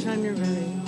Anytime you're ready.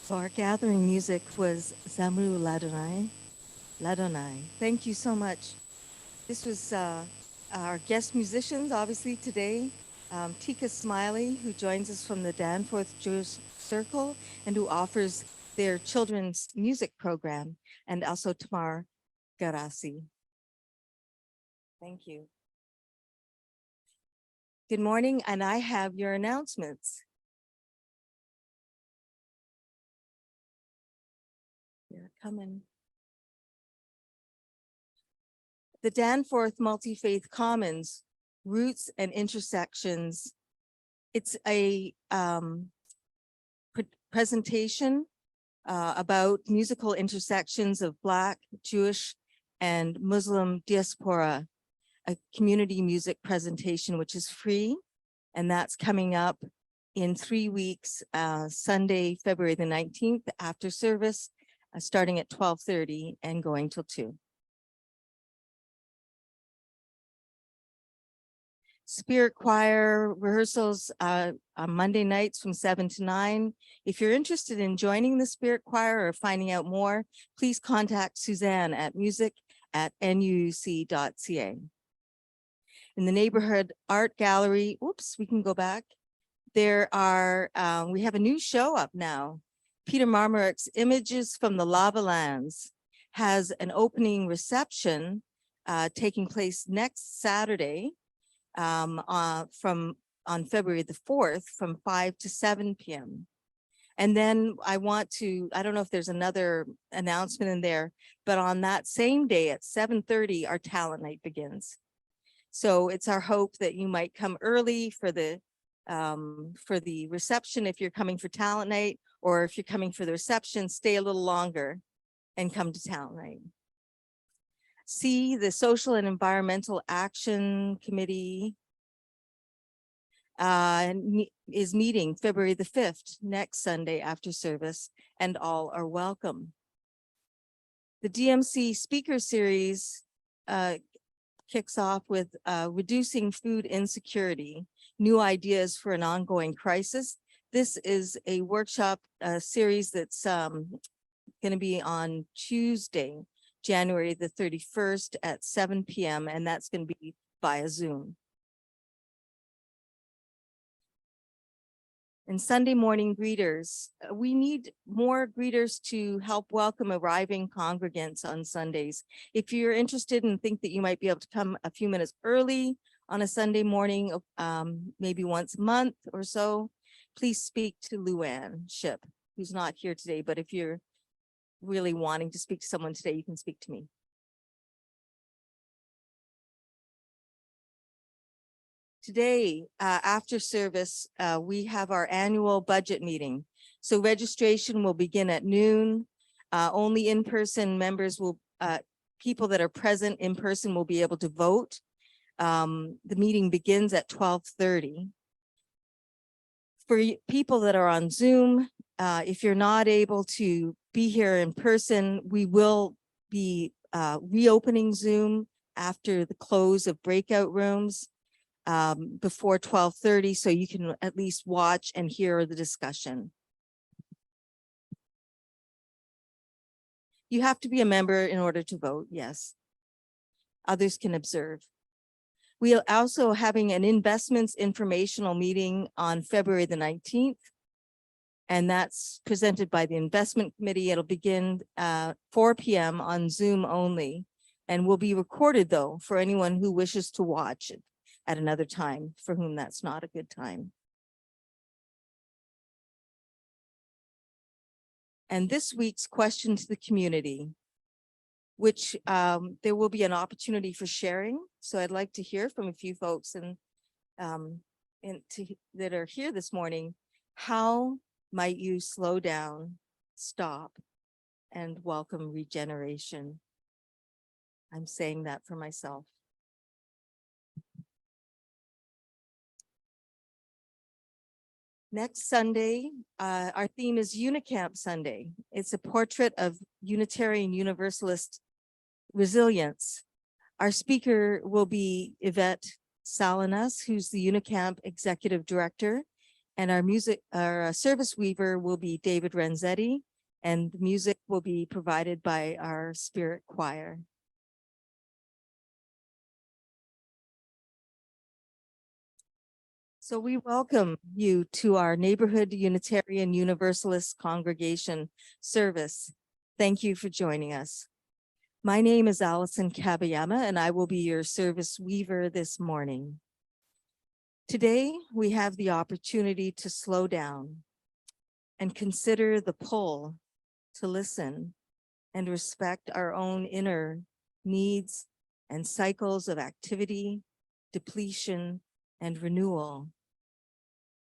So our gathering music was Zamru Ladonai. Ladonai. Thank you so much. This was our guest musicians, obviously today, Tikka Smiley, who joins us from the Danforth Jewish Circle and who offers their children's music program, and also Tamar, Geraci. Thank you. Good morning, and I have your announcements. They're coming. The Danforth Multi-Faith Commons, Roots and Intersections. It's a presentation about musical intersections of Black, Jewish, and Muslim diaspora, a community music presentation, which is free. And that's coming up in 3 weeks, Sunday, February the 19th, after service, starting at 12:30 and going till 2. Spirit choir rehearsals on Monday nights from 7 to 9. If you're interested in joining the spirit choir or finding out more, please contact Suzanne at music@nuuc.ca. In the neighborhood art gallery, we can go back. There are, we have a new show up now. Peter Marmarick's Images from the Lava Lands has an opening reception taking place next Saturday on February the 4th from 5 to 7 p.m. And then I don't know if there's another announcement in there, but on that same day at 7:30, our talent night begins. So it's our hope that you might come early for the reception if you're coming for talent night, or if you're coming for the reception, stay a little longer and come to talent night. The Social and Environmental Action Committee is meeting February the 5th, next Sunday after service, and all are welcome. The DMC speaker series kicks off with Reducing Food Insecurity, New Ideas for an Ongoing Crisis. This is a workshop series that's going to be on Tuesday, January the 31st at 7 p.m. and that's going to be via Zoom. And Sunday morning greeters. We need more greeters to help welcome arriving congregants on Sundays. If you're interested and think that you might be able to come a few minutes early on a Sunday morning, maybe once a month or so, please speak to Luann Ship, who's not here today, but if you're really wanting to speak to someone today, you can speak to me. Today, after service, we have our annual budget meeting. So registration will begin at noon. Only in-person members people that are present in person will be able to vote. The meeting begins at 12:30. For people that are on Zoom, if you're not able to be here in person, we will be reopening Zoom after the close of breakout rooms before 12:30, so you can at least watch and hear the discussion. You have to be a member in order to vote, yes. Others can observe. We are also having an investments informational meeting on February the 19th, and that's presented by the investment committee. It'll begin 4 p.m. on Zoom only, and will be recorded though for anyone who wishes to watch it at another time, for whom that's not a good time. And this week's question to the community, which there will be an opportunity for sharing. So I'd like to hear from a few folks that are here this morning. How might you slow down, stop, and welcome regeneration? I'm saying that for myself. Next Sunday, our theme is Unicamp Sunday. It's a portrait of Unitarian Universalist resilience. Our speaker will be Yvette Salinas, who's the Unicamp Executive Director, and our service weaver will be David Renzetti, and the music will be provided by our spirit choir. So we welcome you to our Neighborhood Unitarian Universalist Congregation service. Thank you for joining us. My name is Allison Kabayama, and I will be your service weaver this morning. Today, we have the opportunity to slow down and consider the pull to listen and respect our own inner needs and cycles of activity, depletion, and renewal.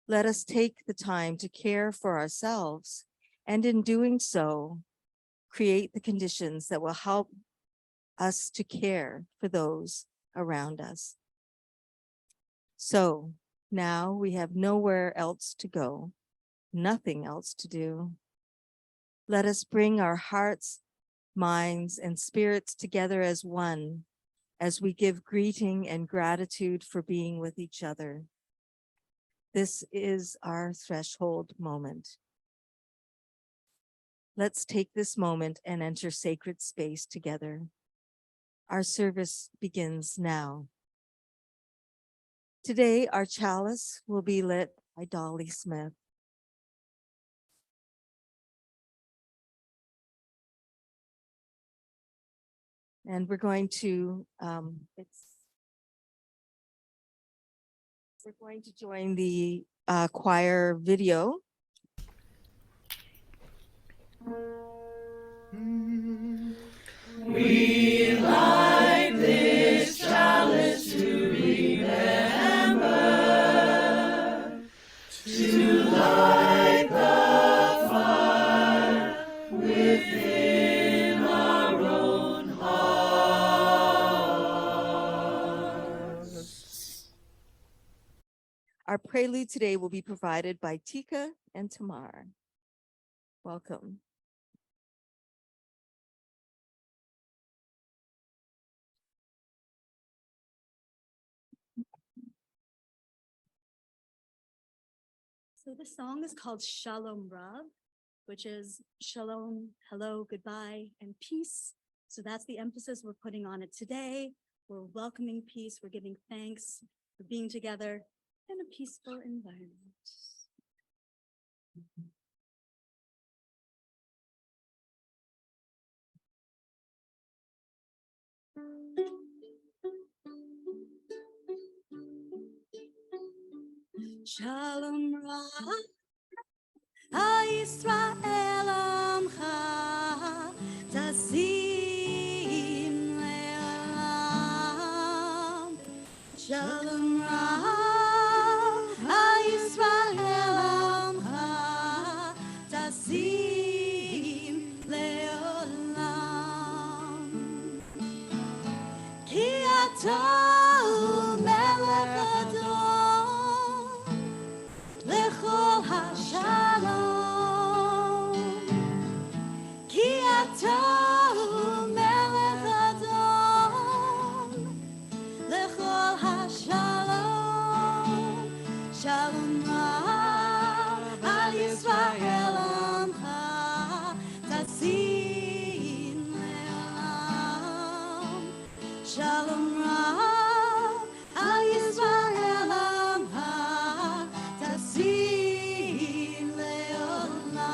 Let us take the time to care for ourselves, and in doing so, create the conditions that will help us to care for those around us. So now we have nowhere else to go, nothing else to do. Let us bring our hearts, minds, and spirits together as one as we give greeting and gratitude for being with each other. This is our threshold moment. Let's take this moment and enter sacred space together. Our service begins now. Today, our chalice will be lit by Dolly Smith. And we're going to join the choir video. We light this chalice to remember, to light the fire within our own hearts. Our prelude today will be provided by Tikka and Tamar. Welcome. So the song is called Shalom Rav, which is shalom, hello, goodbye, and peace. So that's the emphasis we're putting on it today. We're welcoming peace. We're giving thanks for being together in a peaceful environment. Shalom Rav, Yisrael Amcha, Tasim Le'olam. Shalom Rav, Yisrael Amcha, Tasim Le'olam. Ki atah melech adon, lechol hashalom. Ki atah melech adon, lechol hashalom. Shalom Rav al Yisrael amcha, tasim le'olam. Shalom Rav al Yisrael amcha, tasim le'olam.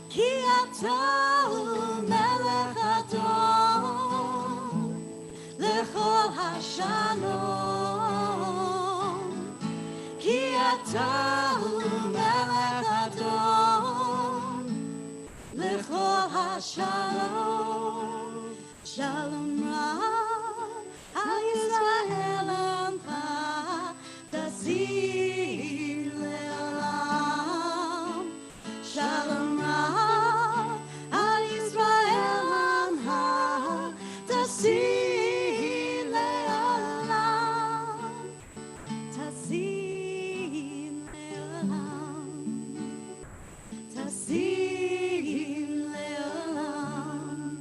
Ki atah melech adon, lechol hashalom. Ki atah melech adon, lechol hashalom. Shalom Rav al Yisrael amcha, tasim le'olam. Shalom Rav al Yisrael amcha, tasim le'olam. Tasim le'olam. Tasim le'olam.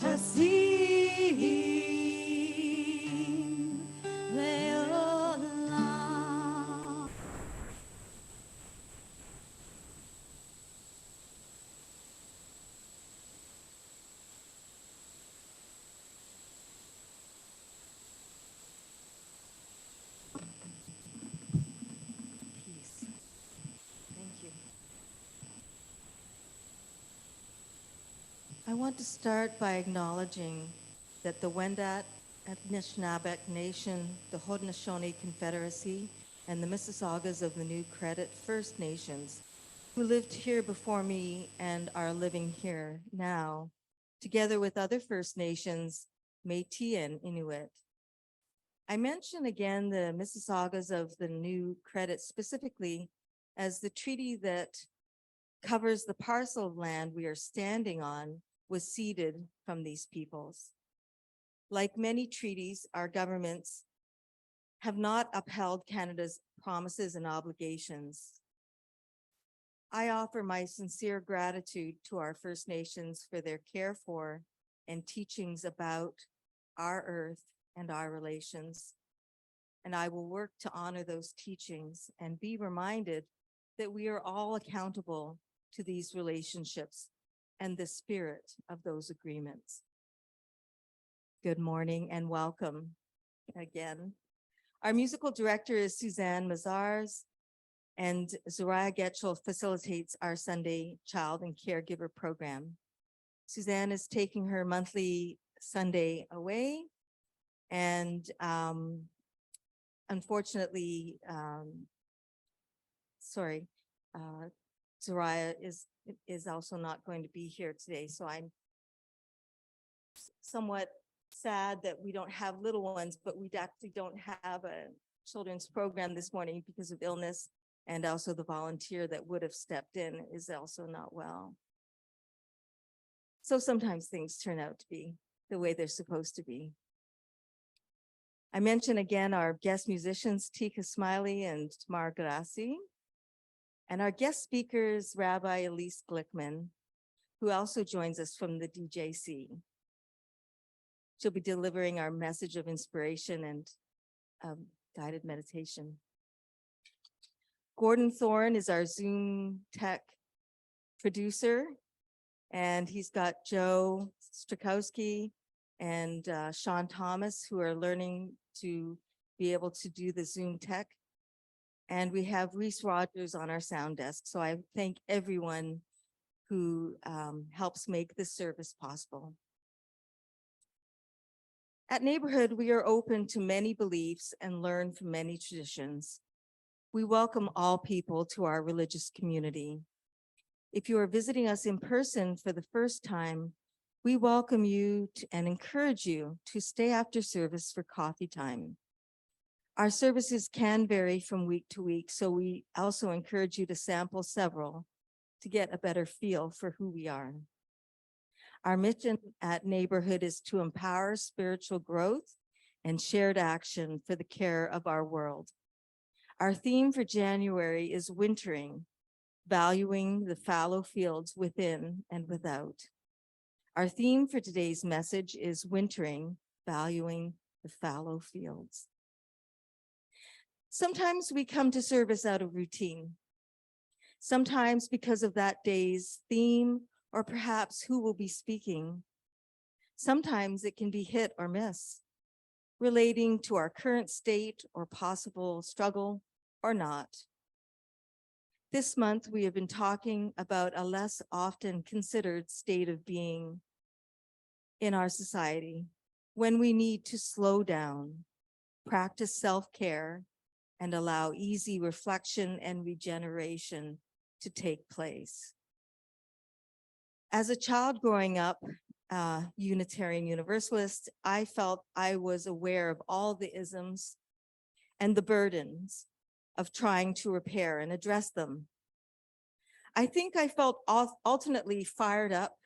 Tasim le'olam. want to start by acknowledging that the Wendat Anishinaabe Nation, the Haudenosaunee Confederacy, and the Mississaugas of the New Credit First Nations, who lived here before me and are living here now, together with other First Nations, Métis and Inuit. I mention again the Mississaugas of the New Credit specifically as the treaty that covers the parcel of land we are standing on was ceded from these peoples. Like many treaties, our governments have not upheld Canada's promises and obligations. I offer my sincere gratitude to our First Nations for their care for and teachings about our earth and our relations. And I will work to honor those teachings and be reminded that we are all accountable to these relationships and the spirit of those agreements. Good morning and welcome again. Our musical director is Suzanne Mazars, and Zariah Getchell facilitates our Sunday Child and Caregiver program. Suzanne is taking her monthly Sunday away, and unfortunately, Zariah is also not going to be here today, so I'm somewhat sad that we don't have little ones, but we actually don't have a children's program this morning because of illness, and also the volunteer that would have stepped in is also not well. So sometimes things turn out to be the way they're supposed to be. I mention again our guest musicians, Tikka, Smiley, and Tamar, Geraci, and our guest speakers, Rabbi Ilyse Glickman, who also joins us from the DJC. She'll be delivering our message of inspiration and guided meditation. Gordon Thorne is our Zoom tech producer, and he's got Joe Strakowski and Sean Thomas, who are learning to be able to do the Zoom tech. And we have Reese Rogers on our sound desk. So I thank everyone who helps make this service possible. At Neighborhood, we are open to many beliefs and learn from many traditions. We welcome all people to our religious community. If you are visiting us in person for the first time, we welcome you and encourage you to stay after service for coffee time. Our services can vary from week to week, so we also encourage you to sample several to get a better feel for who we are. Our mission at Neighborhood is to empower spiritual growth and shared action for the care of our world. Our theme for January is wintering, valuing the fallow fields within and without. Our theme for today's message is wintering, valuing the fallow fields. Sometimes we come to service out of routine. Sometimes because of that day's theme or perhaps who will be speaking. Sometimes it can be hit or miss, relating to our current state or possible struggle or not. This month, we have been talking about a less often considered state of being in our society when we need to slow down, practice self-care, and allow easy reflection and regeneration to take place. As a child growing up, Unitarian Universalist, I felt I was aware of all the isms and the burdens of trying to repair and address them. I think I felt alternately fired up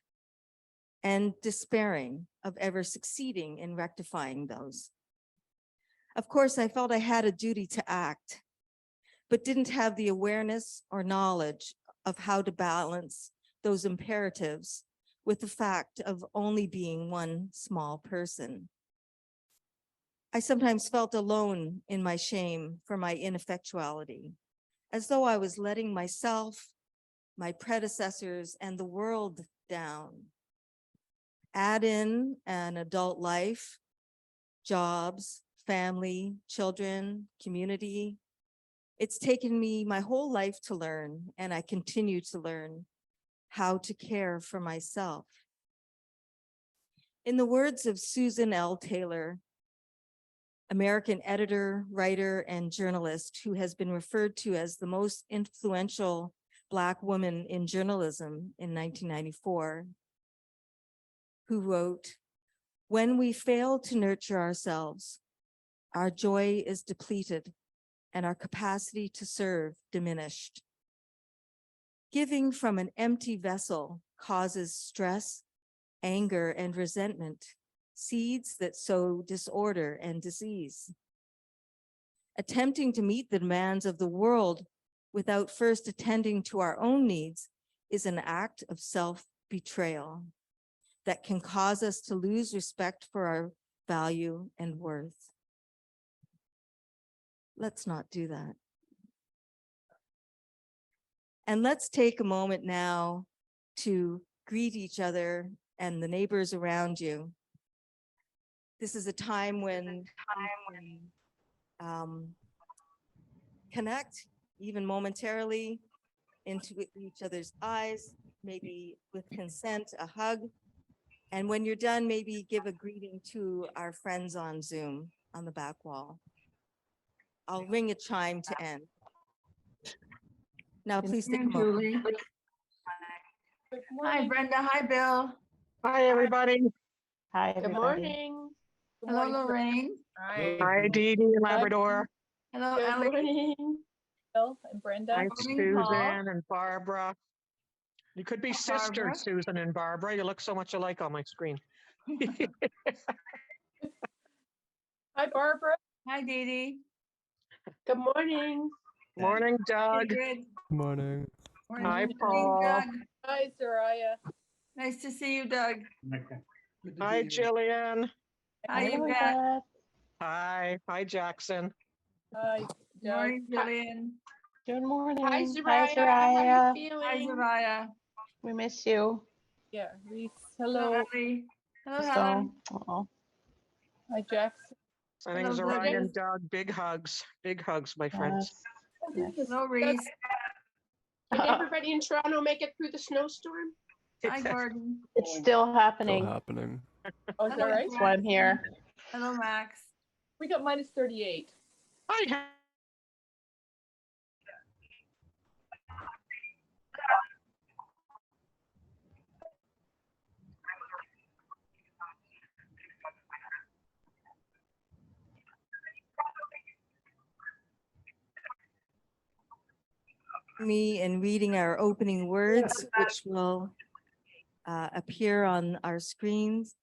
and despairing of ever succeeding in rectifying those. Of course, I felt I had a duty to act, but didn't have the awareness or knowledge of how to balance those imperatives with the fact of only being one small person. I sometimes felt alone in my shame for my ineffectuality, as though I was letting myself, my predecessors, and the world down. Add in an adult life, jobs, family, children, community. It's taken me my whole life to learn, and I continue to learn how to care for myself. In the words of Susan L. Taylor, American editor, writer, and journalist who has been referred to as the most influential Black woman in journalism in 1994, who wrote, "When we fail to nurture ourselves, our joy is depleted and our capacity to serve diminished. Giving from an empty vessel causes stress, anger, and resentment, seeds that sow disorder and disease. Attempting to meet the demands of the world without first attending to our own needs is an act of self-betrayal that can cause us to lose respect for our value and worth. Let's not do that. And let's take a moment now to greet each other and the neighbors around you. This is a time when we can, connect, even momentarily, into each other's eyes, maybe with consent, a hug. And when you're done, maybe give a greeting to our friends on Zoom on the back wall. I'll ring a chime to end. Now, please take a moment. Julie. Hi, Brenda. Hi, Bill. Hi, everybody. Hi, Good everybody. morning. Hello, Lorraine. Hi, Dee Dee in Labrador. Hello, Good Ellie. morning. Bill and Brenda. Hi, morning, Paul. Susan and Barbara. You could be Barbara. sisters, Susan and Barbara. You look so much alike on my screen. Hi, Barbara. Hi, Dee Dee. Good morning. Morning, Doug. Good. Morning. Morning, Hi, morning, Paul. Doug. Hi, Soraya. Nice to see you, Doug. Hi, Jillian. Hi, Hello, Yvette. Yvette. Hi. Hi, Jackson. Hi, Doug. Morning, Jillian. Good morning. Hi, Hi, Soraya. How Soraya. you Hi, feeling? Soraya. We miss you. Yeah, Reese. Hello, Hello. Ellie. Hello, Helen. Oh, Hi, Jackson. Sending Hello, Zoraida Ziggy. and Doug big hugs. Big hugs, my friends. yes. Hello, Reese. Did everybody in Toronto make it through the snowstorm? Hi, Gordon. It's still happening. Still happening. Oh, is that right? That's why I'm here. Hello, Max. We got minus 38. Hi. Me in reading our opening words, which will appear on our screens.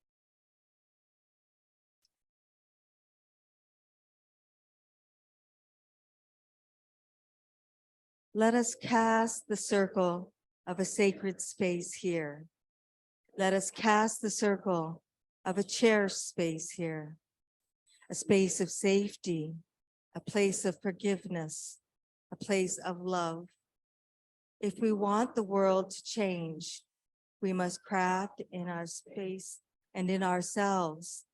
Let us cast the circle of a sacred space here. Let us cast the circle of a cherished space here, a space of safety, a place of forgiveness, a place of love. If we want the world to change, we must craft in our space and in ourselves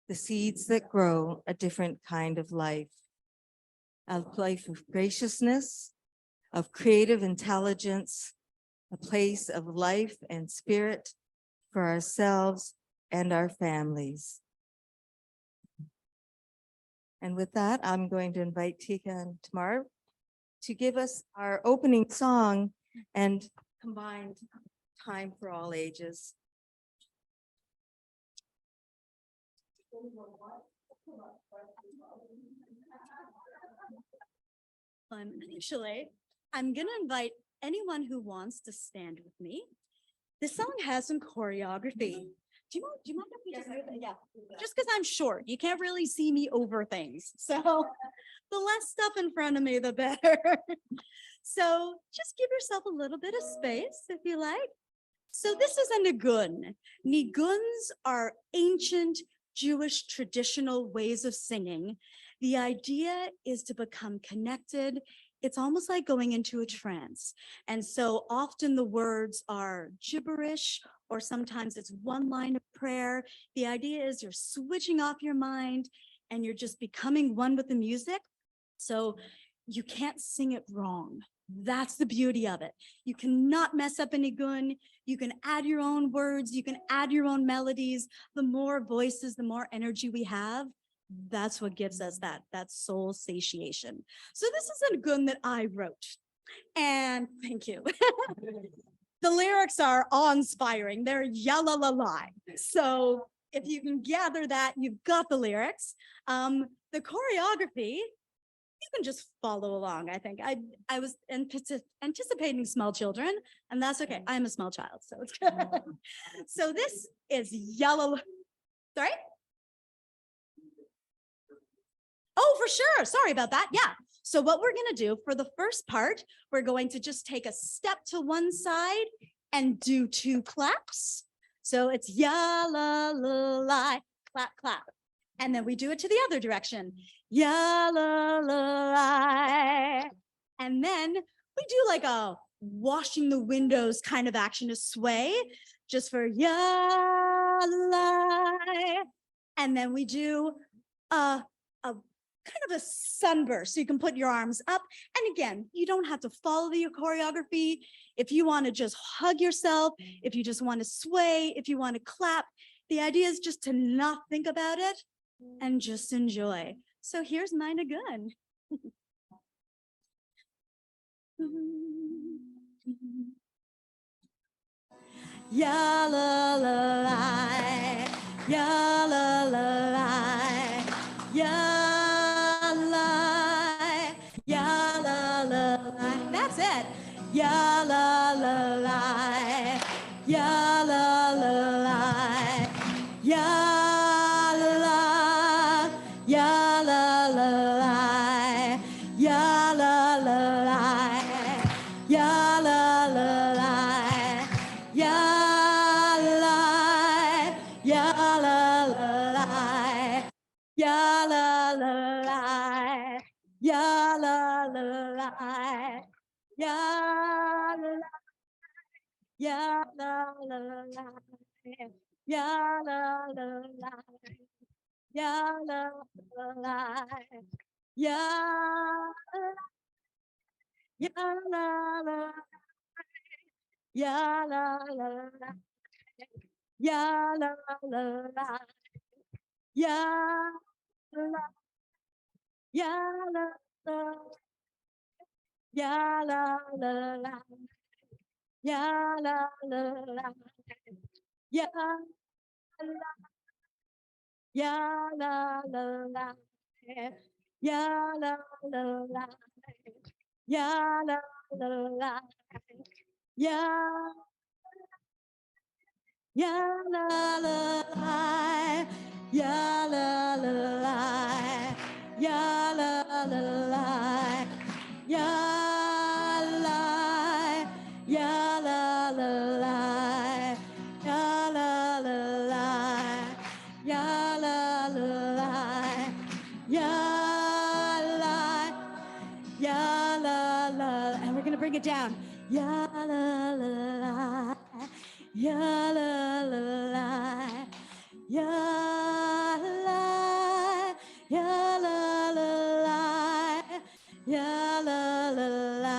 the seeds that grow a different kind of life, a life of graciousness, of creative intelligence, a place of life and spirit for ourselves and our families. And with that, I'm going to invite Tikka and Tamar to give us our opening song and combined time for all ages. Actually, I'm gonna invite anyone who wants to stand with me. This song has some choreography. Do you mind if we just move it? Yeah, just because I'm short, you can't really see me over things. So the less stuff in front of me, the better. So just give yourself a little bit of space if you like. So this is a nigun. Niguns are ancient Jewish traditional ways of singing. The idea is to become connected. It's almost like going into a trance. And so often the words are gibberish, or sometimes it's one line of prayer. The idea is you're switching off your mind and you're just becoming one with the music. So you can't sing it wrong. That's the beauty of it. You cannot mess up any gun. You can add your own words. You can add your own melodies. The more voices, the more energy we have. That's what gives us that soul satiation. So this is a gun that I wrote. And thank you. The lyrics are awe-inspiring. They're yalla la la. So if you can gather that, you've got the lyrics. The choreography, you can just follow along. I think I was anticipating small children, and that's okay. I'm a small child, so it's good. So this is yalla. Sorry. Oh, for sure. Sorry about that. Yeah. So what we're going to do for the first part, we're going to just take a step to one side and do 2 claps. So it's ya la la la, clap, clap. And then we do it to the other direction. Ya la la la. And then we do like a washing the windows kind of action to sway, just for ya la. And then we do a kind of a sunburst, so you can put your arms up. And again, you don't have to follow the choreography. If you want to just hug yourself, if you just want to sway, if you want to clap, the idea is just to not think about it and just enjoy. So here's mine again. Ya la la la, ya la la la, ya la, ya la la. That's it. Ya la la la, ya la la la, ya la, ya la la la, ya la la la, ya la la la, ya. Ya la la la, ya la la la, ya la, ya la la la, ya la la la, ya la la, ya la la, ya la la, ya la la, ya la. Ya la la, ya la la la, ya la la la, ya la, ya la la la, ya la la la, ya la la la, ya la la la, ya la la la, ya la la la, ya la, ya la la la, ya la la la, ya la la la, ya la, ya la la, and we're gonna bring it down. Ya la la la, ya la la la, ya la, ya la la la, ya la la la,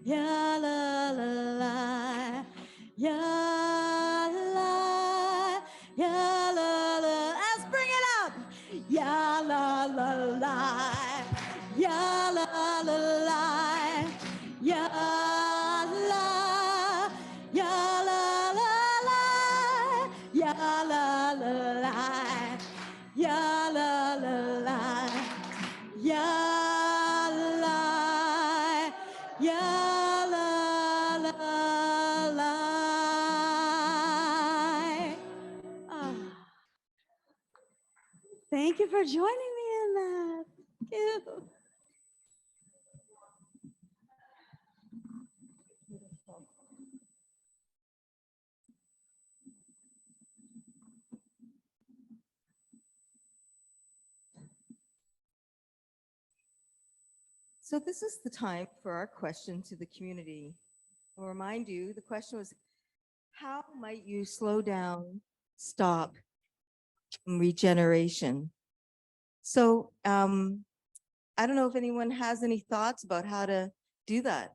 ya la la la, ya la, ya la la. Let's bring it up. Ya la la la, ya la la la, ya la, ya la la la, ya la la la, ya la la la, ya la, ya la la la. Ah. Thank you for joining me in that. Thank you. So this is the time for our question to the community. I'll remind you, the question was, how might you slow down, stop regeneration? So I don't know if anyone has any thoughts about how to do that.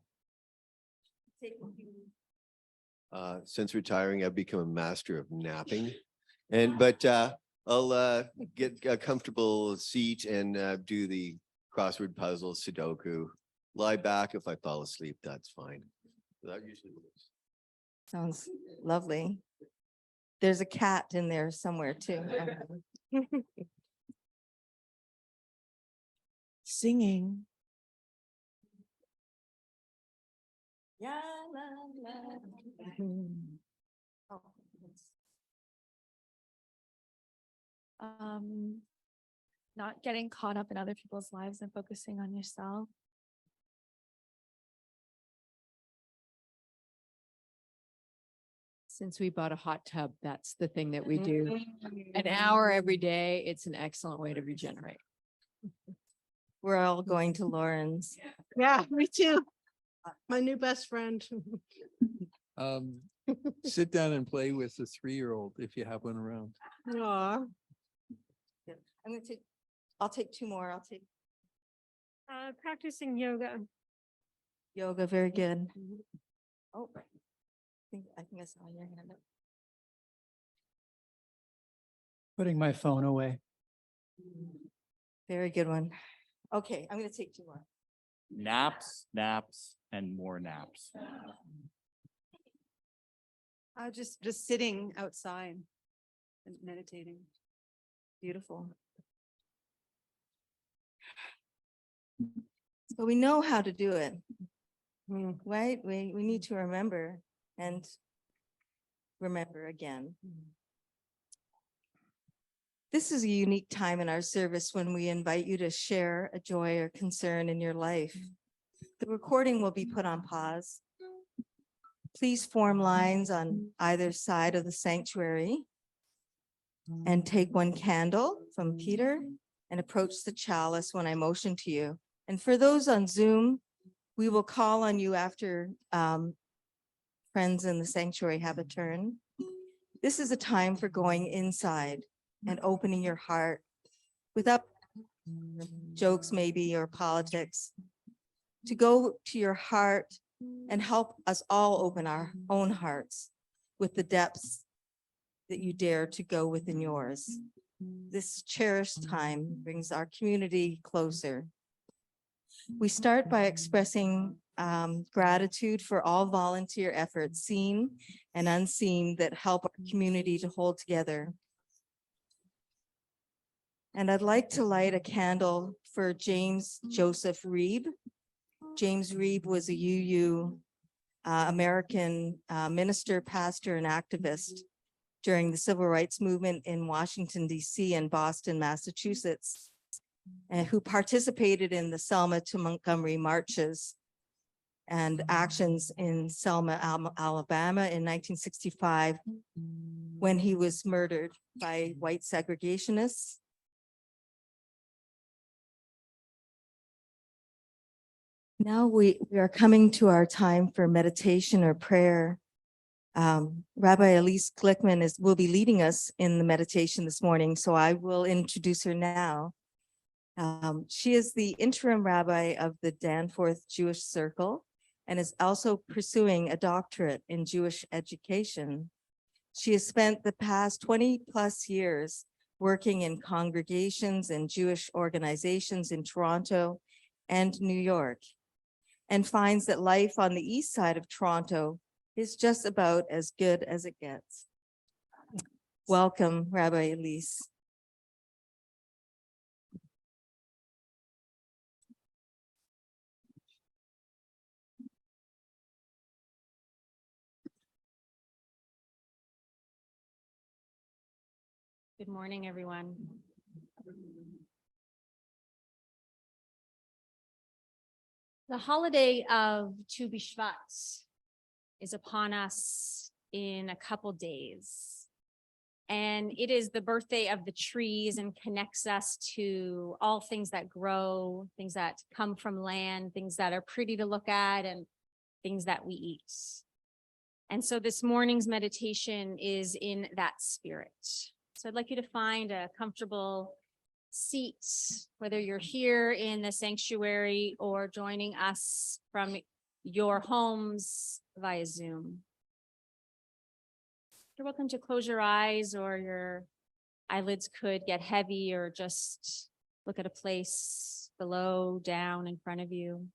Since retiring, I've become a master of napping. I'll get a comfortable seat and do the crossword puzzle, Sudoku. Lie back. If I fall asleep, that's fine. That usually works. Sounds lovely. There's a cat in there somewhere too. Singing. Yeah, Oh, Not getting caught up in other people's lives and focusing on yourself. Since we bought a hot tub, that's the thing that we do. An hour every day. It's an excellent way to regenerate. We're all going to Lauren's. Yeah, me too. My new best friend. Sit down and play with the 3-year-old if you have one around. Aw. I'm gonna take, I'll take two more. I'll take Practicing yoga. yoga. Very good. Oh, I think I saw your hand up. Putting my phone away. Very good one. Okay, I'm gonna take two more. Naps, naps, and more naps. Just sitting outside and meditating. Beautiful. So we know how to do it, right? We need to remember and remember again. This is a unique time in our service when we invite you to share a joy or concern in your life. The recording will be put on pause. Please form lines on either side of the sanctuary and take one candle from Peter and approach the chalice when I motion to you. And for those on Zoom, we will call on you after friends in the sanctuary have a turn. This is a time for going inside and opening your heart without jokes maybe or politics, to go to your heart and help us all open our own hearts with the depths that you dare to go within yours. This cherished time brings our community closer. We start by expressing gratitude for all volunteer efforts, seen and unseen, that help our community to hold together. And I'd like to light a candle for James Joseph Reeb. James Reeb was a UU American minister, pastor, and activist during the civil rights movement in Washington, D.C. and Boston, Massachusetts, and who participated in the Selma to Montgomery marches and actions in Selma, Alabama in 1965, when he was murdered by white segregationists. Now we are coming to our time for meditation or prayer. Rabbi Ilyse Glickman will be leading us in the meditation this morning, so I will introduce her now. She is the interim rabbi of the Danforth Jewish Circle and is also pursuing a doctorate in Jewish education. She has spent the past 20 plus years working in congregations and Jewish organizations in Toronto and New York, and finds that life on the east side of Toronto is just about as good as it gets. Welcome, Rabbi Ilyse. Good morning, everyone. The holiday of Tu B'Shvat is upon us in a couple days. And it is the birthday of the trees and connects us to all things that grow, things that come from land, things that are pretty to look at, and things that we eat. And so this morning's meditation is in that spirit. So I'd like you to find a comfortable seat, whether you're here in the sanctuary or joining us from your homes via Zoom. You're welcome to close your eyes, or your eyelids could get heavy, or just look at a place below, down, in front of you.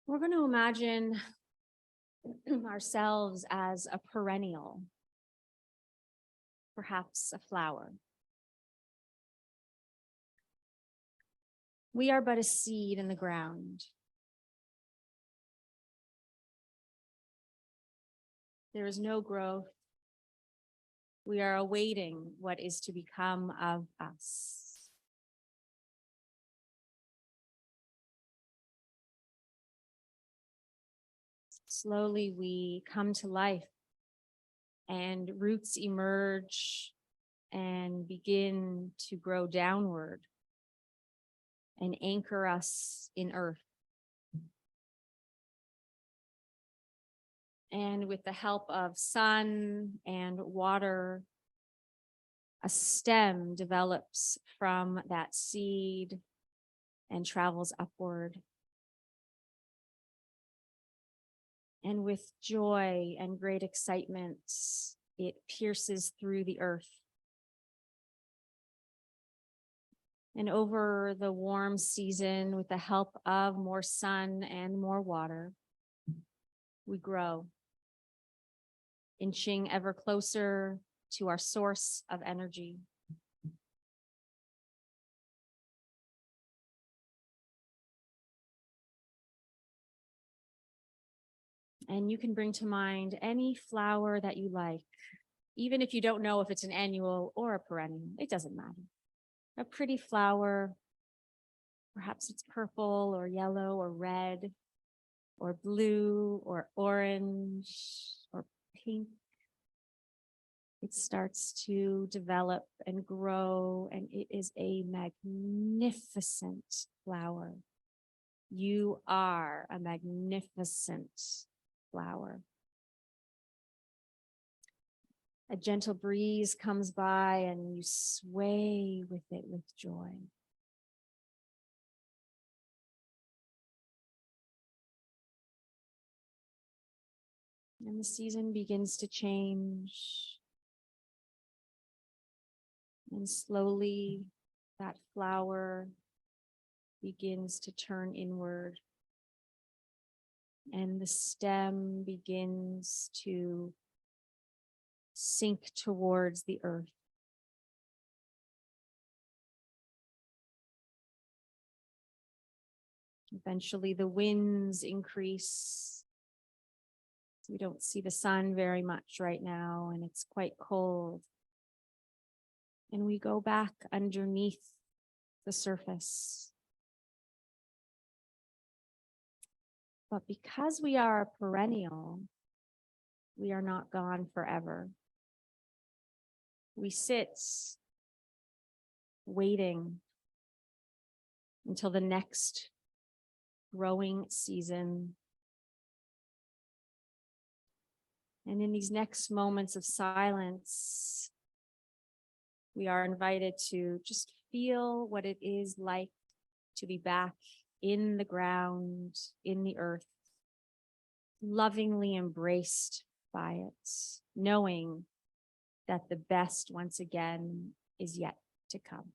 We're going to imagine ourselves as a perennial, perhaps a flower. We are but a seed in the ground. There is no growth. We are awaiting what is to become of us. Slowly we come to life, and roots emerge and begin to grow downward and anchor us in earth. And with the help of sun and water, a stem develops from that seed and travels upward. And with joy and great excitement, it pierces through the earth. And over the warm season, with the help of more sun and more water, we grow, inching ever closer to our source of energy. And you can bring to mind any flower that you like, even if you don't know if it's an annual or a perennial, it doesn't matter. A pretty flower, perhaps it's purple or yellow or red or blue or orange or pink. It starts to develop and grow, and it is a magnificent flower. You are a magnificent flower. A gentle breeze comes by and you sway with it with joy. And the season begins to change. And slowly that flower begins to turn inward. And the stem begins to sink towards the earth. Eventually the winds increase. We don't see the sun very much right now, and it's quite cold. And we go back underneath the surface. But because we are a perennial, we are not gone forever. We sit waiting until the next growing season. And in these next moments of silence, we are invited to just feel what it is like to be back in the ground, in the earth, lovingly embraced by it, knowing that the best once again is yet to come.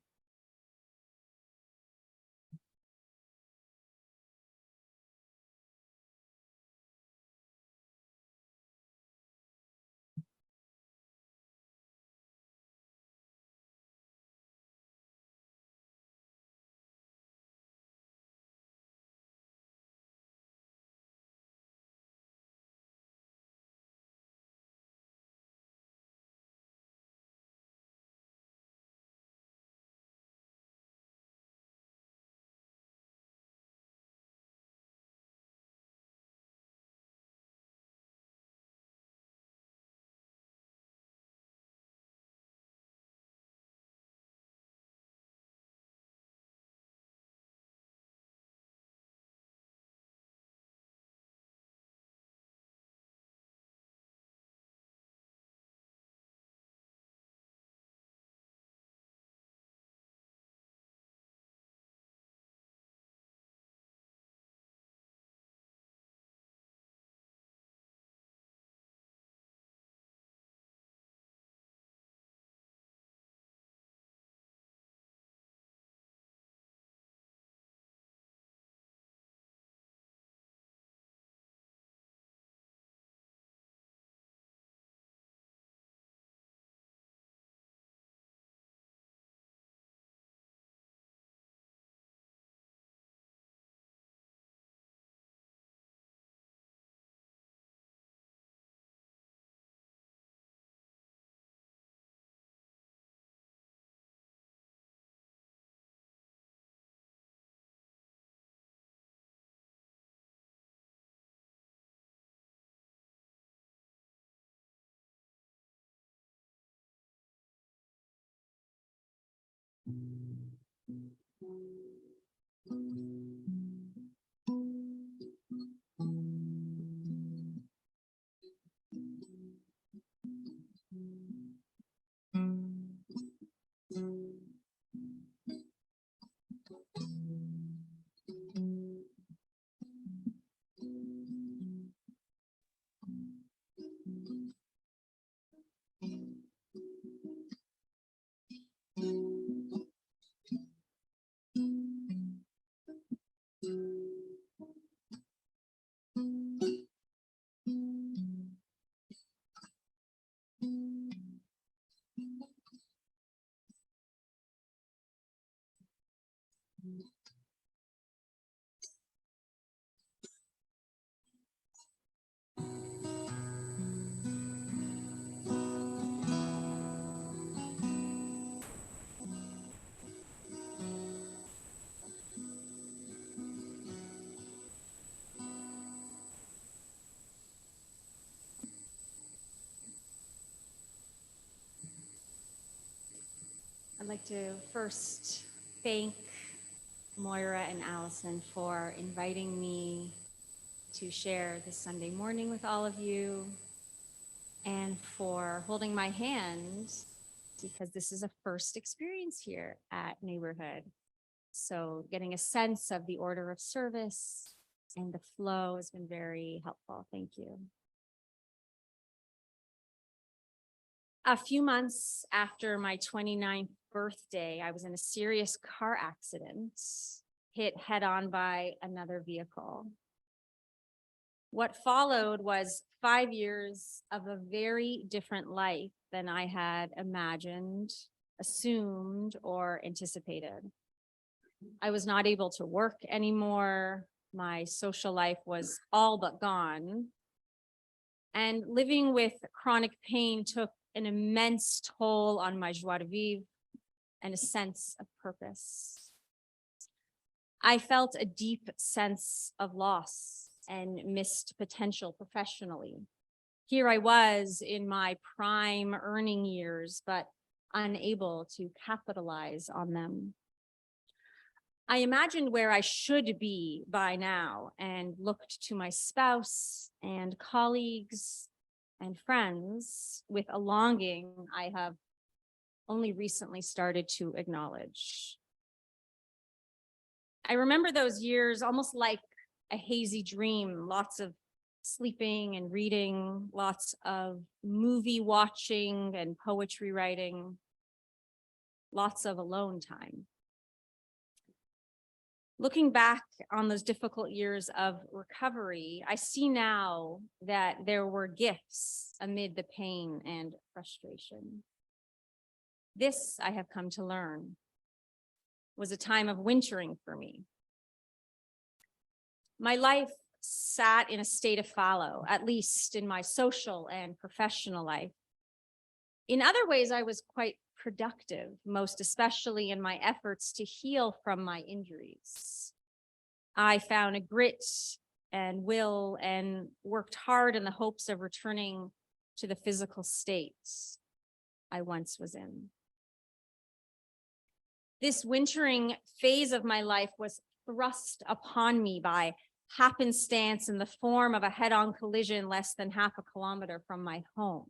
I'd like to first thank Moira and Allison for inviting me to share this Sunday morning with all of you and for holding my hand because this is a first experience here at Neighborhood. So getting a sense of the order of service and the flow has been very helpful. Thank you. A few months after my 29th birthday, I was in a serious car accident, hit head on by another vehicle. What followed was 5 years of a very different life than I had imagined, assumed, or anticipated. I was not able to work anymore. My social life was all but gone. And living with chronic pain took an immense toll on my joie de vivre and a sense of purpose. I felt a deep sense of loss and missed potential professionally. Here I was in my prime earning years, but unable to capitalize on them. I imagined where I should be by now and looked to my spouse and colleagues and friends with a longing I have only recently started to acknowledge. I remember those years almost like a hazy dream, lots of sleeping and reading, lots of movie watching and poetry writing, lots of alone time. Looking back on those difficult years of recovery, I see now that there were gifts amid the pain and frustration. This, I have come to learn, was a time of wintering for me. My life sat in a state of fallow, at least in my social and professional life. In other ways, I was quite productive, most especially in my efforts to heal from my injuries. I found a grit and will and worked hard in the hopes of returning to the physical state I once was in. This wintering phase of my life was thrust upon me by happenstance in the form of a head-on collision less than half a kilometer from my home.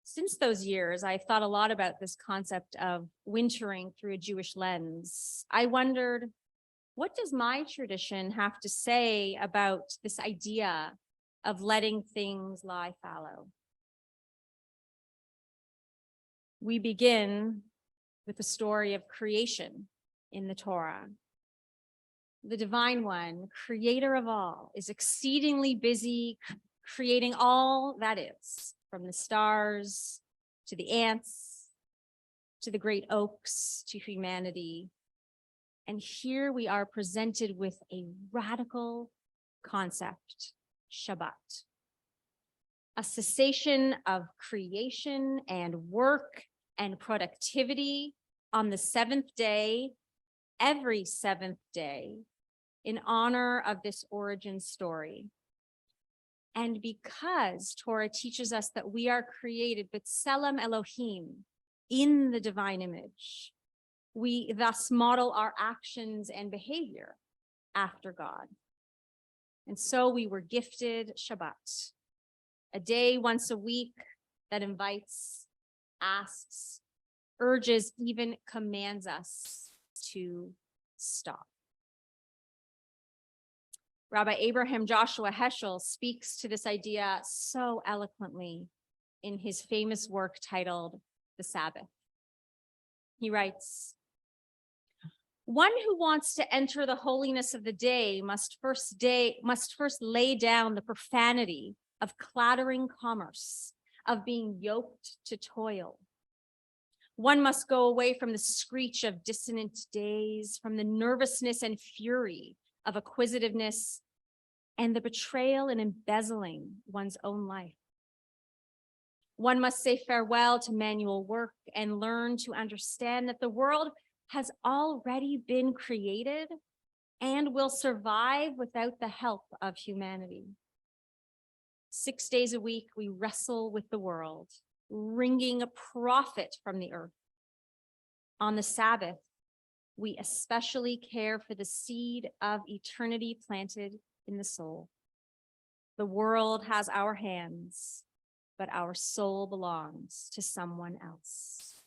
Since those years, I've thought a lot about this concept of wintering through a Jewish lens. I wondered, what does my tradition have to say about this idea of letting things lie fallow? We begin with the story of creation in the Torah. The Divine One, creator of all, is exceedingly busy creating all that is, from the stars to the ants, to the great oaks, to humanity. And here we are presented with a radical concept, Shabbat. A cessation of creation and work and productivity on the seventh day, every seventh day, in honor of this origin story. And because Torah teaches us that we are created B'Tselem Elohim, in the divine image. We thus model our actions and behavior after God. And so we were gifted Shabbat, a day once a week that invites, asks, urges, even commands us to stop. Rabbi Abraham Joshua Heschel speaks to this idea so eloquently in his famous work titled The Sabbath. He writes, "One who wants to enter the holiness of the day must first lay down the profanity of clattering commerce, of being yoked to toil. One must go away from the screech of dissonant days, from the nervousness and fury of acquisitiveness, and the betrayal and embezzling one's own life. One must say farewell to manual work and learn to understand that the world has already been created and will survive without the help of humanity. 6 days a week, we wrestle with the world, wringing a profit from the earth. On the Sabbath, we especially care for the seed of eternity planted in the soul. The world has our hands, but our soul belongs to someone else."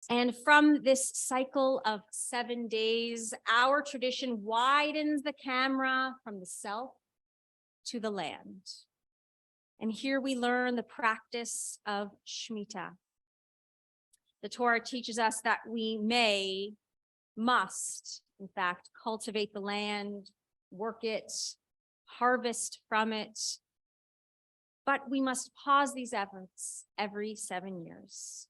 And from this cycle of 7 days, our tradition widens the camera from the self to the land. And here we learn the practice of Shemitah. The Torah teaches us that we must, in fact, cultivate the land, work it, harvest from it, but we must pause these efforts every 7 years.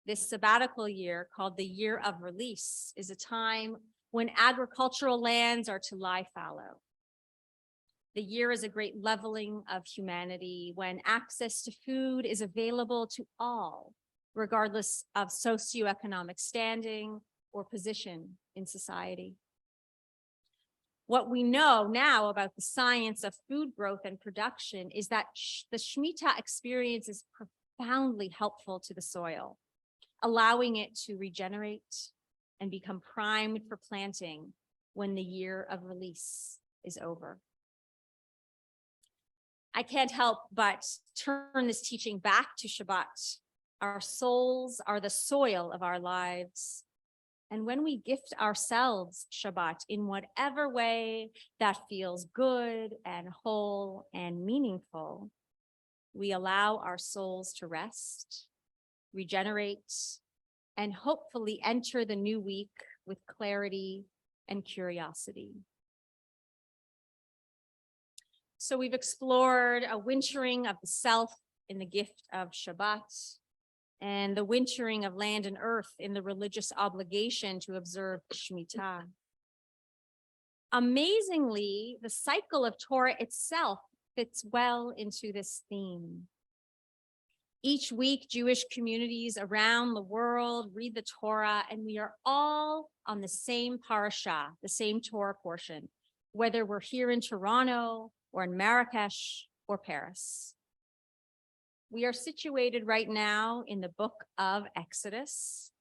This sabbatical year, called the Year of Release, is a time when agricultural lands are to lie fallow. The year is a great leveling of humanity when access to food is available to all, regardless of socioeconomic standing or position in society. What we know now about the science of food growth and production is that the Shemitah experience is profoundly helpful to the soil, allowing it to regenerate and become primed for planting when the year of release is over. I can't help but turn this teaching back to Shabbat. Our souls are the soil of our lives. And when we gift ourselves Shabbat in whatever way that feels good and whole and meaningful, we allow our souls to rest, regenerate, and hopefully enter the new week with clarity and curiosity. So we've explored a wintering of the self in the gift of Shabbat, and the wintering of land and earth in the religious obligation to observe Shemitah. Amazingly, the cycle of Torah itself fits well into this theme. Each week, Jewish communities around the world read the Torah, and we are all on the same parasha, the same Torah portion, whether we're here in Toronto or in Marrakesh or Paris. We are situated right now in the book of Exodus,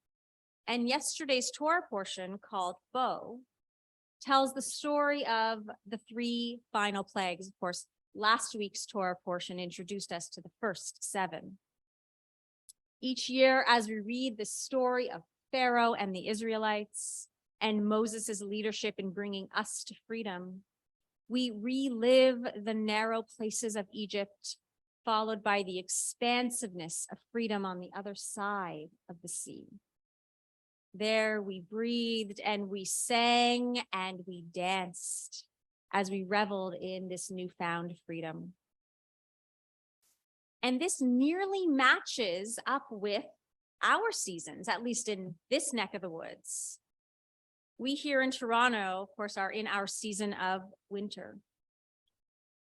and yesterday's Torah portion, called Bo, tells the story of the 3 final plagues. Of course, last week's Torah portion introduced us to the first 7. Each year, as we read the story of Pharaoh and the Israelites and Moses' leadership in bringing us to freedom, we relive the narrow places of Egypt, followed by the expansiveness of freedom on the other side of the sea. There we breathed and we sang and we danced as we reveled in this newfound freedom. And this nearly matches up with our seasons, at least in this neck of the woods. We here in Toronto, of course, are in our season of winter.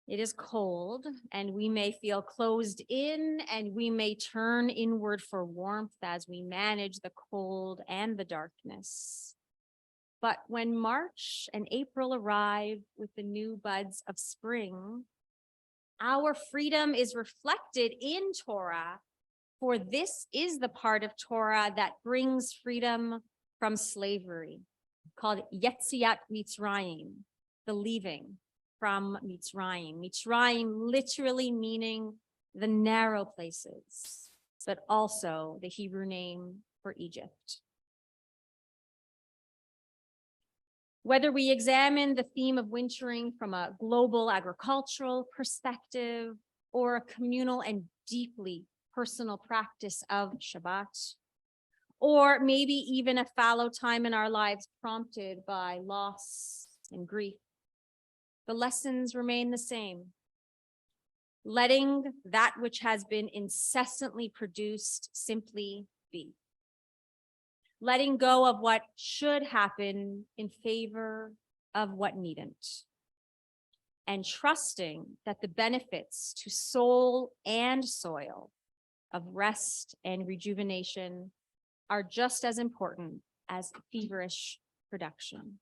It is cold, and we may feel closed in, and we may turn inward for warmth as we manage the cold and the darkness. But when March and April arrive with the new buds of spring, our freedom is reflected in Torah For this is the part of Torah that brings freedom from slavery, called Yetziat Mitzrayim, the leaving from Mitzrayim. Mitzrayim literally meaning the narrow places, but also the Hebrew name for Egypt. Whether we examine the theme of wintering from a global agricultural perspective or a communal and deeply personal practice of Shabbat, or maybe even a fallow time in our lives prompted by loss and grief, the lessons remain the same. Letting that which has been incessantly produced simply be. Letting go of what should happen in favor of what needn't. And trusting that the benefits to soul and soil of rest and rejuvenation are just as important as feverish production.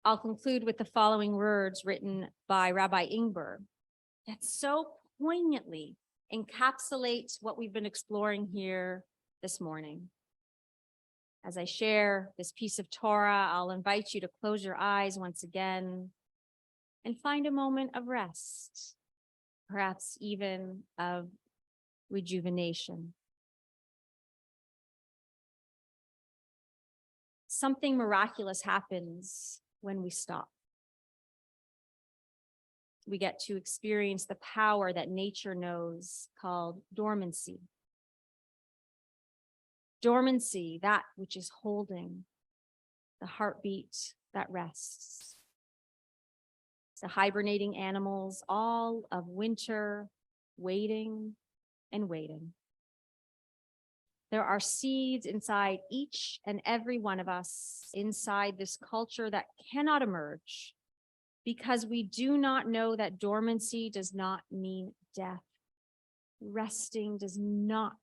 I'll conclude with the following words written by Rabbi Ingber that so poignantly encapsulate what we've been exploring here this morning. As I share this piece of Torah, I'll invite you to close your eyes once again and find a moment of rest, perhaps even of rejuvenation. Something miraculous happens when we stop. We get to experience the power that nature knows, called dormancy. Dormancy, that which is holding, the heartbeat that rests. The hibernating animals, all of winter, waiting and waiting. There are seeds inside each and every one of us, inside this culture that cannot emerge, because we do not know that dormancy does not mean death. Resting does not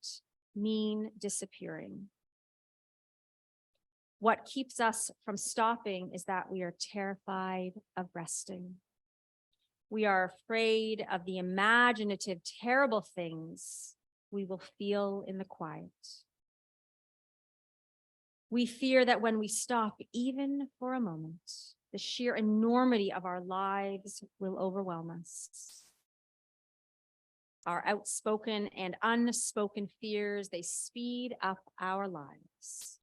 mean disappearing. What keeps us from stopping is that we are terrified of resting. We are afraid of the imaginative, terrible things we will feel in the quiet. We fear that when we stop, even for a moment, the sheer enormity of our lives will overwhelm us. Our outspoken and unspoken fears, they speed up our lives.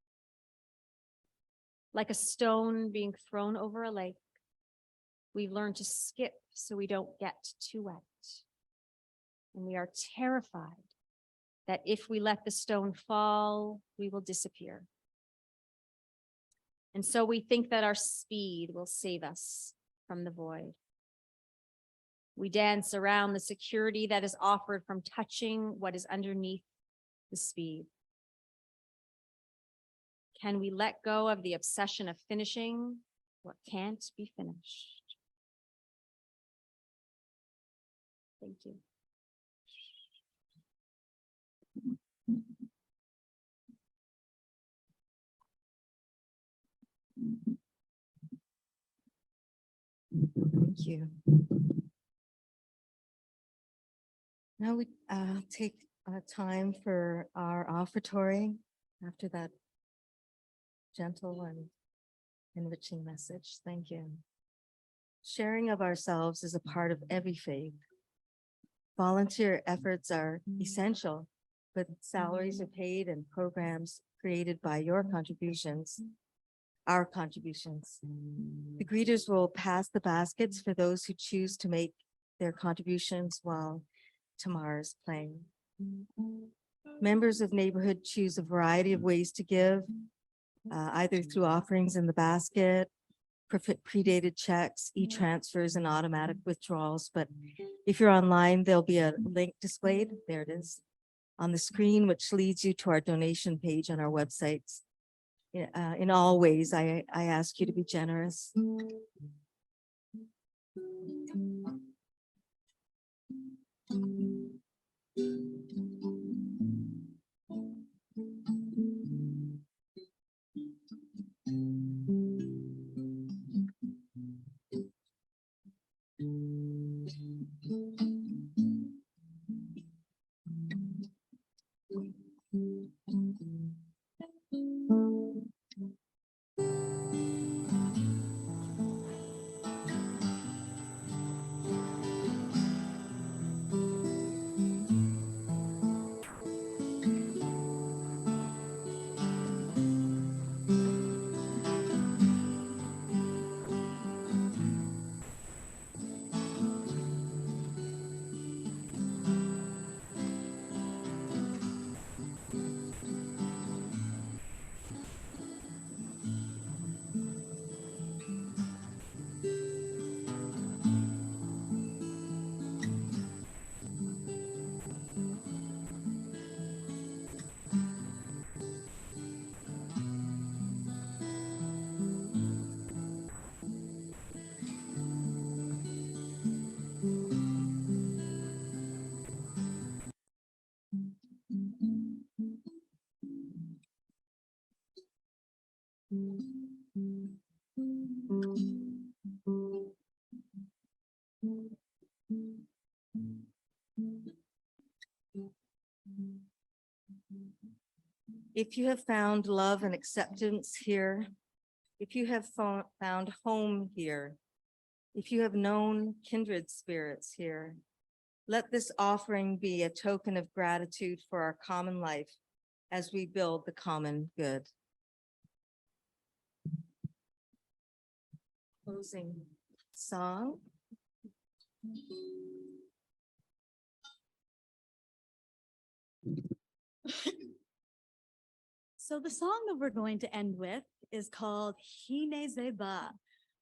Like a stone being thrown over a lake, we've learned to skip so we don't get too wet. And we are terrified that if we let the stone fall, we will disappear. And so we think that our speed will save us from the void. We dance around the security that is offered from touching what is underneath the speed. Can we let go of the obsession of finishing what can't be finished? Thank you. Thank you. Now we take time for our offertory after that gentle and enriching message. Thank you. Sharing of ourselves is a part of every faith. Volunteer efforts are essential, but salaries are paid and programs created by your contributions, our contributions. The greeters will pass the baskets for those who choose to make their contributions while Tamar is playing. Members of neighborhood choose a variety of ways to give, either through offerings in the basket, predated checks, e-transfers, and automatic withdrawals. But if you're online, there'll be a link displayed. There it is on the screen, which leads you to our donation page on our websites. In all ways, I ask you to be generous. If you have found love and acceptance here, if you have found home here, if you have known kindred spirits here, let this offering be a token of gratitude for our common life as we build the common good. Closing song. So the song that we're going to end with is called Hine Zeba,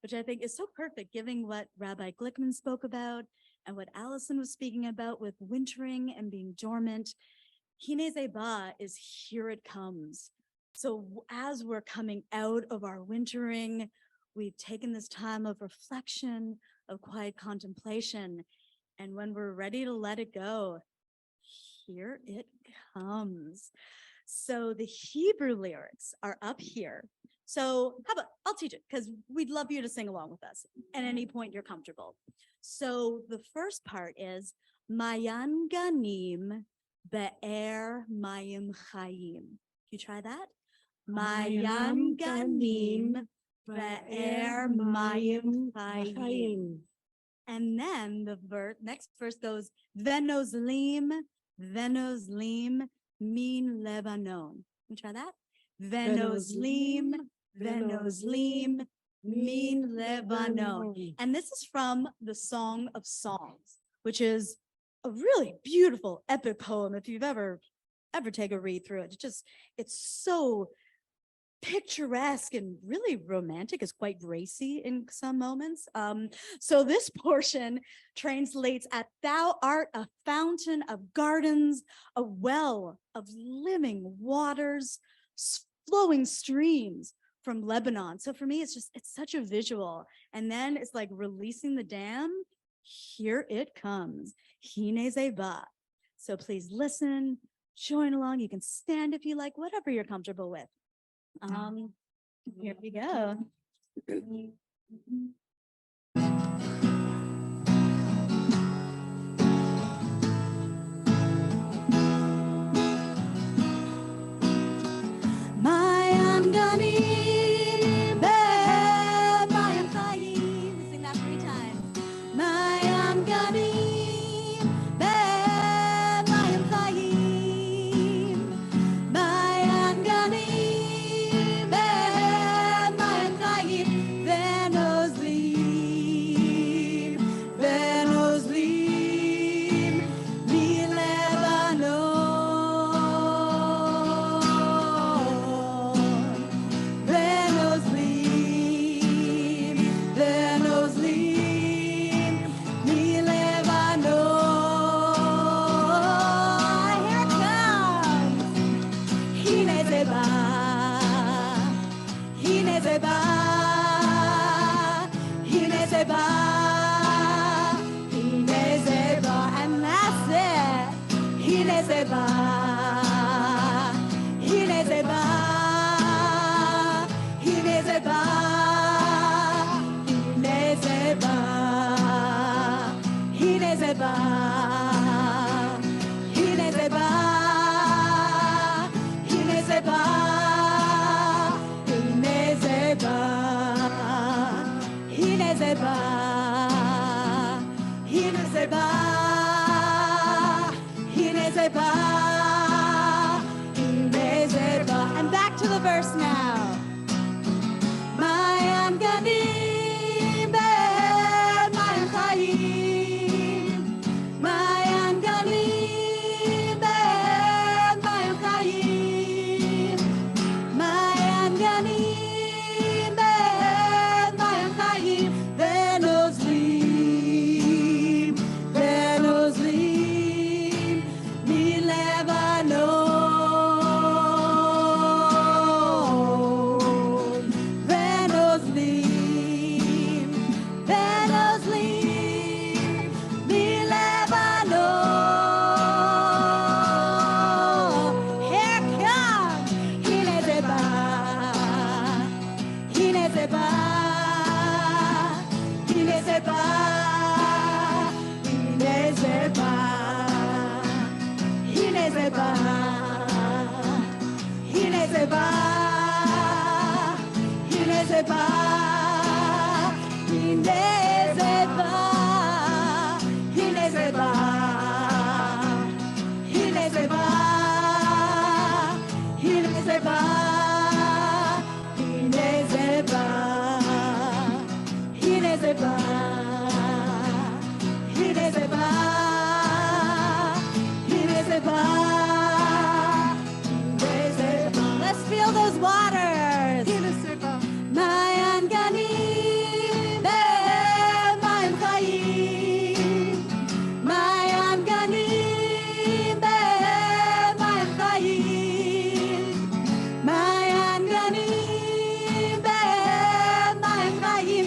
which I think is so perfect, given what Rabbi Glickman spoke about and what Allison was speaking about with wintering and being dormant. Hine Zeba is here it comes. So as we're coming out of our wintering, we've taken this time of reflection, of quiet contemplation. And when we're ready to let it go, here it comes. So the Hebrew lyrics are up here. So how about, I'll teach it because we'd love you to sing along with us at any point you're comfortable. So the first part is Mayan Ganim Be'er Mayim Chayim. You try that? Mayan Ganim Be'er Mayim Chayim. And then the next verse goes Venozlim, Venozlim, Min Lebanon. You try that? Venozlim, Venozlim, Min Lebanon. And this is from the Song of Songs, which is a really beautiful epic poem. If you've ever take a read through it, it's so picturesque and really romantic. It's quite racy in some moments. So this portion translates at "Thou art a fountain of gardens, a well of living waters, flowing streams from Lebanon." So for me, it's such a visual. And then it's like releasing the dam. Here it comes. Hine Zeba. So please listen, join along. You can stand if you like, whatever you're comfortable with. Here we go. Mayan Ganim Be'er Mayim Chayim. Sing that 3 times. Mayan Ganim Be'er Mayim Chayim. Mayan Ganim Be'er Mayim Chayim. Venozlim, Venozlim, Mi-Lebanon. Venozlim, Venozlim, Mi-Lebanon. Here it comes. Hine Zeba, Hine Zeba, Hine Zeba, Hine Zeba, and that's it. Hine Zeba, Hine Zeba, Hine Zeba, Hine Zeba, Hine Zeba, Hine Zeba. Let's feel those waters. Mayan ganim, mayan chayim. Mayan ganim, mayan chayim. Mayan ganim, mayan chayim.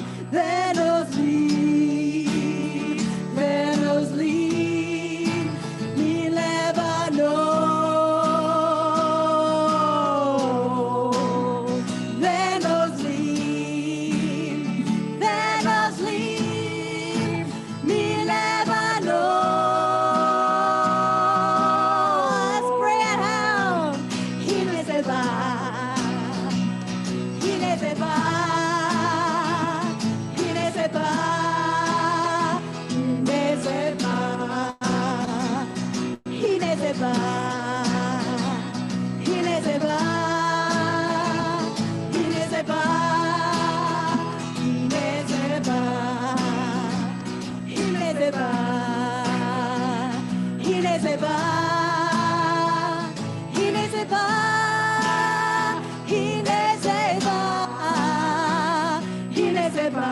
ונוזלים מלבנון. ונוזלים מלבנון. Let's bring it home. הנה זה בא, הנה זה בא, הנה זה בא, הנה זה בא, הנה זה בא, הנה זה בא, הנה זה בא, הנה זה בא, הנה זה בא, הנה זה בא, הנה זה בא, הנה זה בא, הנה זה בא,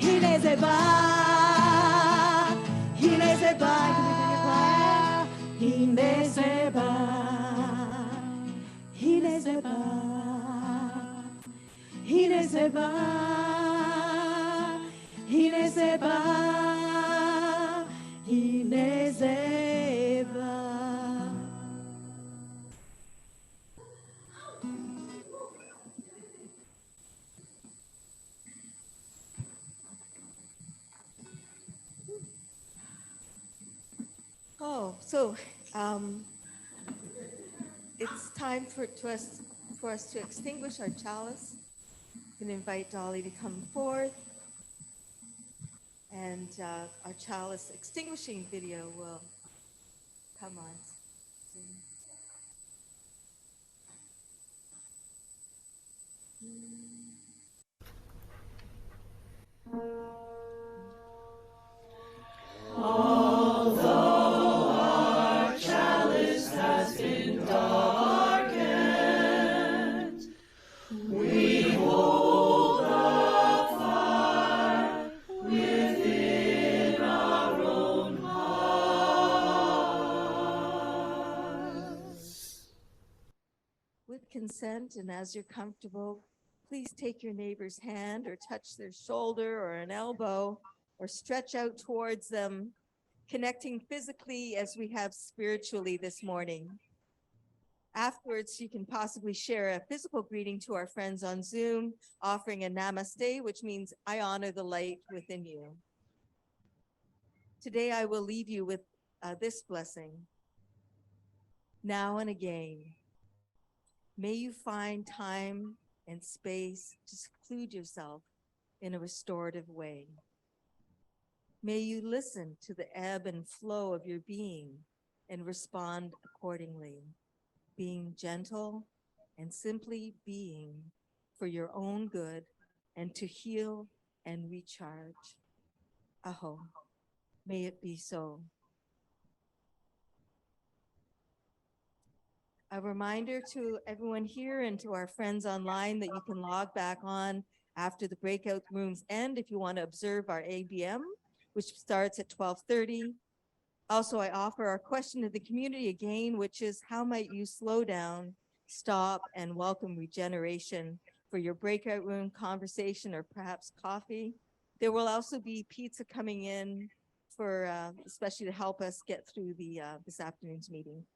הנה זה בא, הנה זה בא, הנה זה בא, הנה זה בא, הנה זה בא, הנה זה בא, הנה זה בא. Oh, so it's time for us to extinguish our chalice. I'm going to invite Dolly to come forth. And our chalice extinguishing video will come on. Although our chalice has been darkened, we hold the fire within our own hearts. With consent and as you're comfortable, please take your neighbor's hand or touch their shoulder or an elbow or stretch out towards them, connecting physically as we have spiritually this morning. Afterwards, you can possibly share a physical greeting to our friends on Zoom, offering a namaste, which means I honor the light within you. Today, I will leave you with this blessing. Now and again, may you find time and space to seclude yourself in a restorative way. May you listen to the ebb and flow of your being and respond accordingly, being gentle and simply being for your own good and to heal and recharge. Aho, may it be so. A reminder to everyone here and to our friends online that you can log back on after the breakout rooms end if you want to observe our ABM, which starts at 12:30. Also, I offer our question to the community again, which is how might you slow down, stop, and welcome regeneration for your breakout room conversation or perhaps coffee. There will also be pizza coming in for especially to help us get through the this afternoon's meeting.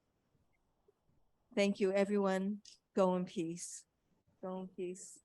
Thank you, everyone. Go in peace. Go in peace.